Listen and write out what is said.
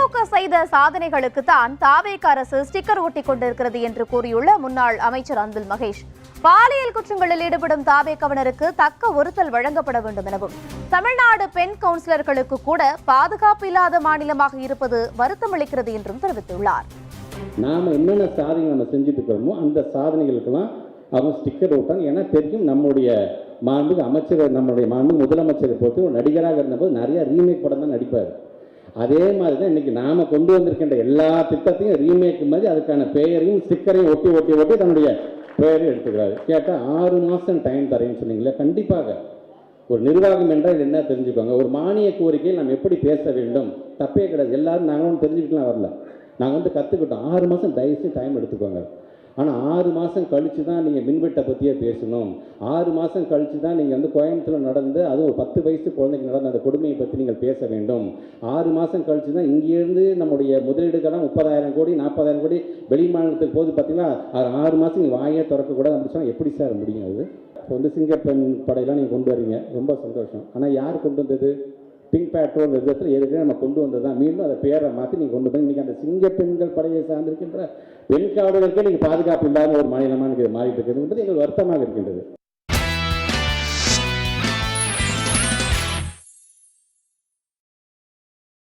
திமுக செய்த சாதனைகளுக்கு தான் தாவேக அரசு ஸ்டிக்கர் ஒட்டிக் கொண்டிருக்கிறது என்று கூறியுள்ள முன்னாள் அமைச்சர் அன்பில் மகேஷ், பாலியல் குற்றங்களில் ஈடுபடும் தாவேகவினருக்கு தக்க ஒருத்தல் வழங்கப்பட வேண்டும் எனவும், தமிழ்நாடு பெண் கவுன்சிலர்களுக்கு கூட பாதுகாப்பு இல்லாத மாநிலமாக இருப்பது வருத்தமளிக்கிறது என்றும் தெரிவித்துள்ளார். நாம என்னென்ன சாதனை நம்ம செஞ்சுட்டு இருக்கிறோமோ அந்த சாதனைகளுக்கெல்லாம் அவங்க ஸ்டிக்கர் ஓட்டாங்க. ஏன்னா தெரியும், நம்முடைய மாண்புக்கு அமைச்சர், நம்முடைய மாண்பு முதலமைச்சரை பொறுத்து ஒரு நடிகராக இருந்தபோது நிறைய ரீமேக் படம் தான் நடிப்பார். அதே மாதிரி தான் இன்றைக்கி நாம் கொண்டு வந்திருக்கின்ற எல்லா திட்டத்தையும் ரீமேக் மாதிரி அதுக்கான பெயரையும் ஸ்டிக்கரையும் ஒட்டி ஒட்டி ஒட்டி தன்னுடைய பெயரையும் எடுத்துக்கிறாரு. கேட்டால் 6 மாதம் டைம் தரேன்னு சொன்னீங்களே, கண்டிப்பாக ஒரு நிர்வாகம் என்றால் என்ன தெரிஞ்சுக்கோங்க. ஒரு மானிய கோரிக்கையில் நம்ம எப்படி பேச வேண்டும் தப்பே கிடையாது. எல்லாரும் நாங்கள் ஒன்றும் தெரிஞ்சுக்கிட்டுலாம் வரல, நாங்கள் கற்றுக்கிட்டோம். 6 மாதம் தயவுசெய்து டைம் எடுத்துக்கோங்க. ஆனால் 6 மாதம் கழித்து தான் நீங்கள் மின்வெட்டை பற்றியே பேசணும். 6 மாதம் கழித்து தான் நீங்கள் கோயம்புத்தூரில் நடந்து, அதுவும் ஒரு 10 வயசு குழந்தைக்கு நடந்த அந்த கொடுமையை பற்றி நீங்கள் பேச வேண்டும். 6 மாதம் கழித்து தான் இங்கேருந்து நம்முடைய முதலீடுகள்லாம் 30,000 கோடி 40,000 கோடி வெளி மாநிலத்துக்கு போது பார்த்தீங்கன்னா 6 மாதம் நீங்கள் வாயே திறக்கக்கூடாது அப்படி சொன்னால் எப்படி சார் முடியும்? அது இப்போ சிங்கப்பெண் படையெல்லாம் நீங்கள் கொண்டு வரீங்க, ரொம்ப சந்தோஷம். ஆனால் யார் கொண்டு வந்தது? பிங்க் பேட்ரோல் விதத்தில் ஏற்கனவே நம்ம கொண்டு வந்தது தான். மீண்டும் அதை பேரை மாற்றி நீங்கள் கொண்டு போய் இன்றைக்கி அந்த சிங்க பெண்கள் படையை சார்ந்திருக்கின்ற பெண் காவலர்களுக்கே நீங்கள் பாதுகாப்பு இல்லாத ஒரு மாநிலமாக மாறிட்டு இருக்கிறது என்பது எங்களுக்கு வருத்தமாக இருக்கின்றது.